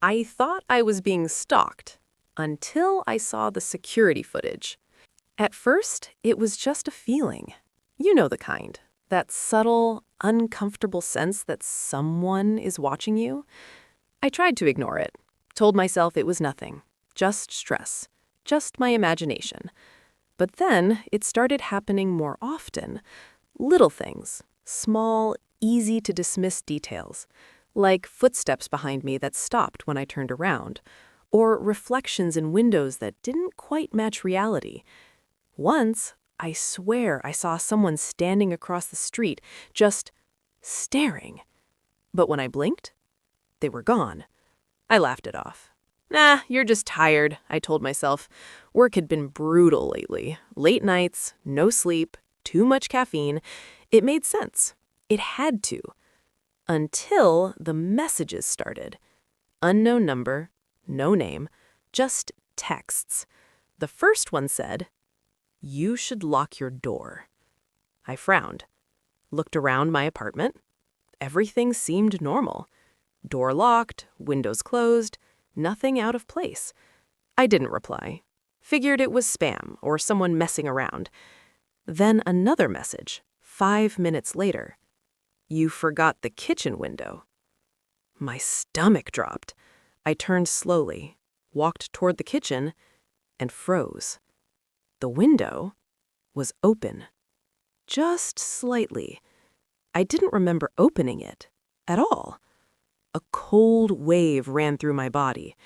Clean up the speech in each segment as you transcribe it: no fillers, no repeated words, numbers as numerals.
I thought I was being stalked until I saw the security footage. At first, it was just a feeling. You know the kind. That subtle, uncomfortable sense that someone is watching you. I tried to ignore it, told myself it was nothing, just stress, just my imagination. But then it started happening more often. Little things, small, easy to dismiss details, like footsteps behind me that stopped when I turned around, or reflections in windows that didn't quite match reality. Once, I swear I saw someone standing across the street, just staring. But when I blinked, they were gone. I laughed it off. Nah, you're just tired, I told myself. Work had been brutal lately. Late nights, no sleep, too much caffeine. It made sense. It had to. Until the messages started. Unknown number, no name, just texts. The first one said, "You should lock your door." I frowned, looked around my apartment. Everything seemed normal. Door locked, windows closed, nothing out of place. I didn't reply. Figured it was spam or someone messing around. Then another message, 5 minutes later. "You forgot the kitchen window." My stomach dropped. I turned slowly, walked toward the kitchen, and froze. The window was open. Just slightly. I didn't remember opening it at all. A cold wave ran through my body.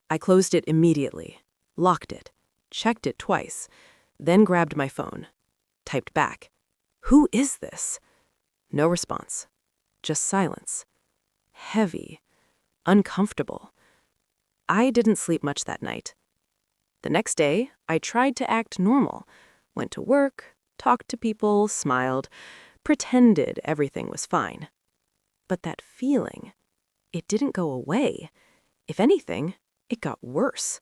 I closed it immediately, locked it, checked it twice, then grabbed my phone. Typed back, "Who is this?" No response. Just silence. Heavy. Uncomfortable. I didn't sleep much that night. The next day, I tried to act normal. Went to work, talked to people, smiled, pretended everything was fine. But that feeling, it didn't go away. If anything, it got worse.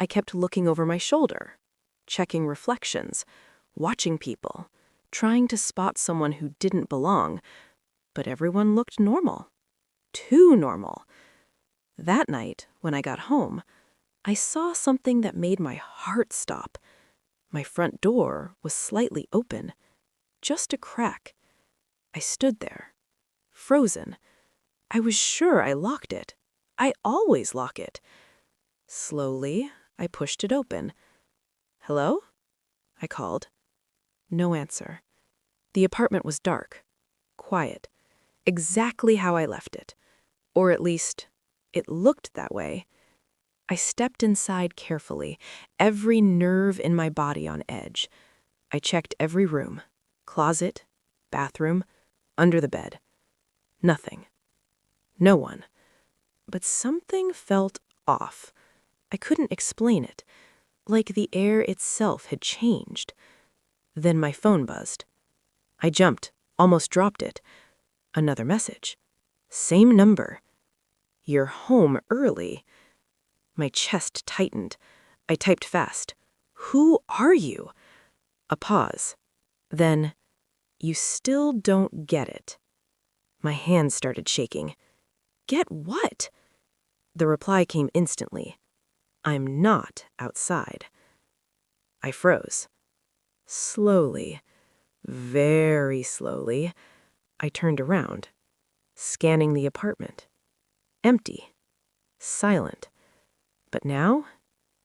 I kept looking over my shoulder, checking reflections, watching people, trying to spot someone who didn't belong, but everyone looked normal. Too normal. That night, when I got home, I saw something that made my heart stop. My front door was slightly open, just a crack. I stood there, frozen. I was sure I locked it. I always lock it. Slowly, I pushed it open. "Hello?" I called. No answer. The apartment was dark, quiet, exactly how I left it. Or at least, it looked that way. I stepped inside carefully, every nerve in my body on edge. I checked every room, closet, bathroom, under the bed. Nothing. No one. But something felt off. I couldn't explain it, like the air itself had changed. Then my phone buzzed. I jumped, almost dropped it. Another message. Same number. "You're home early." My chest tightened. I typed fast. "Who are you?" A pause. Then, "You still don't get it." My hands started shaking. "Get what?" The reply came instantly. "I'm not outside." I froze. Slowly, very slowly, I turned around, scanning the apartment. Empty. Silent. But now,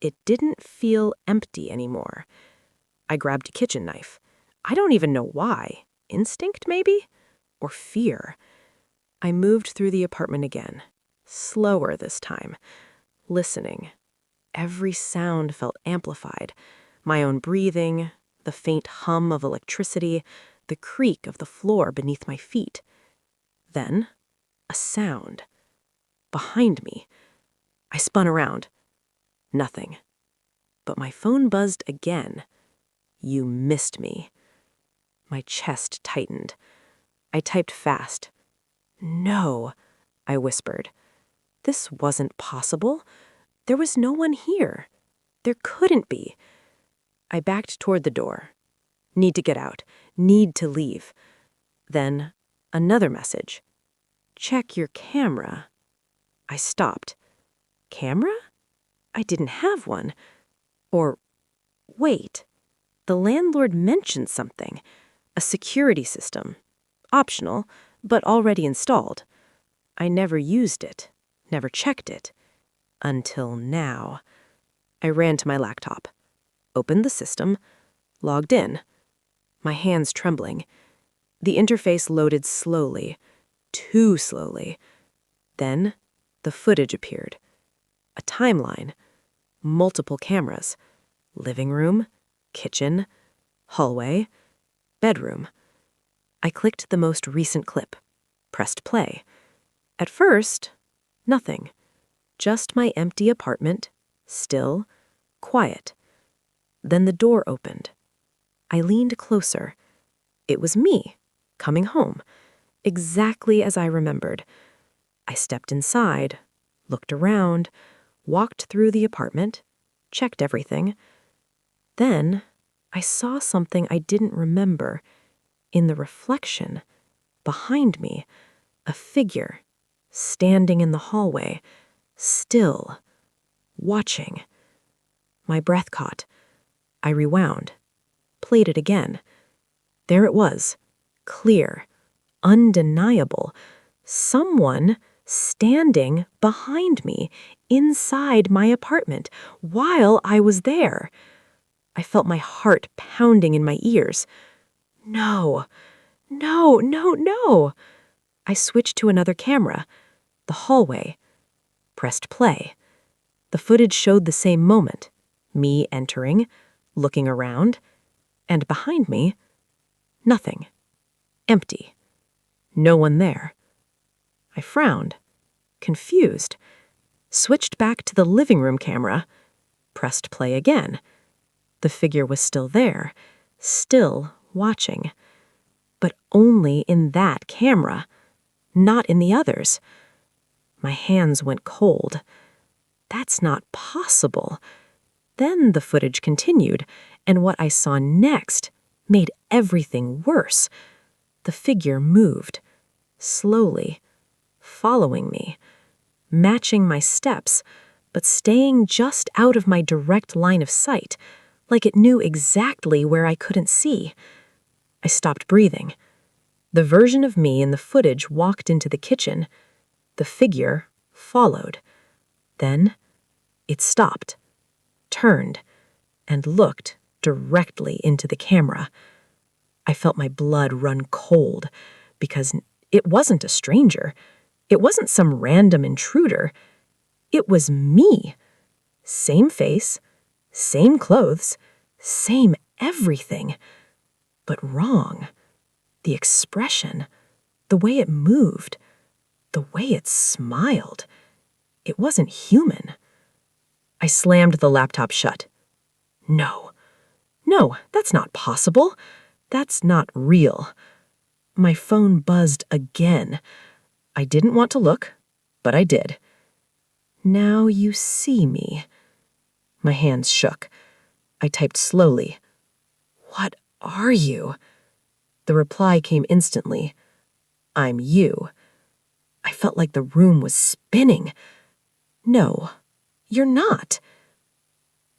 it didn't feel empty anymore. I grabbed a kitchen knife. I don't even know why. Instinct, maybe? Or fear. I moved through the apartment again. Slower this time. Listening. Every sound felt amplified. My own breathing, the faint hum of electricity, the creak of the floor beneath my feet. Then, a sound. Behind me. I spun around. Nothing. But my phone buzzed again. "You missed me." My chest tightened. I typed fast. "No," I whispered. This wasn't possible. There was no one here. There couldn't be. I backed toward the door. Need to get out. Need to leave. Then, another message. "Check your camera." I stopped. camera? I didn't have one. Or, wait, the landlord mentioned something. A security system. Optional, but already installed. I never used it, never checked it. Until now. I ran to my laptop, opened the system, logged in. My hands trembling. The interface loaded slowly, too slowly. Then, the footage appeared. A timeline. Multiple cameras. Living room, kitchen, hallway, bedroom. I clicked the most recent clip, pressed play. At first, nothing. Just my empty apartment, still, quiet. Then the door opened. I leaned closer. It was me, coming home, exactly as I remembered. I stepped inside, looked around, walked through the apartment, checked everything. Then I saw something I didn't remember. In the reflection, behind me, a figure, standing in the hallway, still, watching. My breath caught. I rewound, played it again. There it was, clear, undeniable. Someone standing behind me, inside my apartment, while I was there. I felt my heart pounding in my ears. No, no, no, no. I switched to another camera, the hallway, pressed play. The footage showed the same moment, me entering, looking around, and behind me, nothing. Empty. No one there. I frowned, confused, switched back to the living room camera, pressed play again. The figure was still there, still watching. But only in that camera, not in the others. My hands went cold. That's not possible. Then the footage continued, and what I saw next made everything worse. The figure moved, slowly, following me, matching my steps, but staying just out of my direct line of sight, like it knew exactly where I couldn't see. I stopped breathing. The version of me in the footage walked into the kitchen. The figure followed. Then it stopped, turned, and looked directly into the camera. I felt my blood run cold because it wasn't a stranger. It wasn't some random intruder. It was me. Same face, same clothes, same everything. But wrong. The expression, the way it moved, the way it smiled. It wasn't human. I slammed the laptop shut. No, that's not possible. That's not real. My phone buzzed again. I didn't want to look, but I did. Now you see me. My hands shook. I typed slowly. What are you? The reply came instantly. I'm you. I felt like the room was spinning. No, you're not.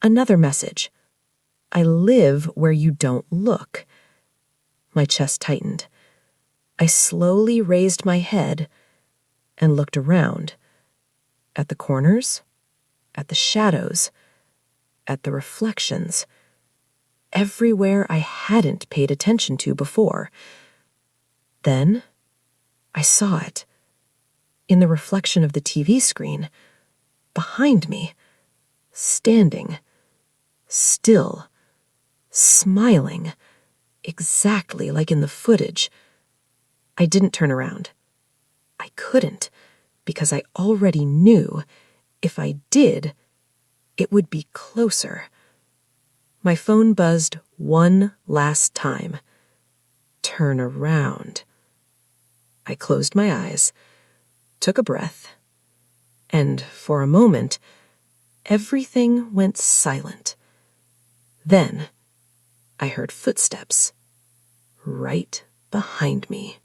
Another message. I live where you don't look. My chest tightened. I slowly raised my head and looked around. At the corners, at the shadows, at the reflections. Everywhere I hadn't paid attention to before. Then I saw it. In the reflection of the TV screen, behind me, standing, still, smiling, exactly like in the footage. I didn't turn around. I couldn't, because I already knew if I did, it would be closer. My phone buzzed one last time. Turn around. I closed my eyes, took a breath, and for a moment, everything went silent. Then I heard footsteps right behind me.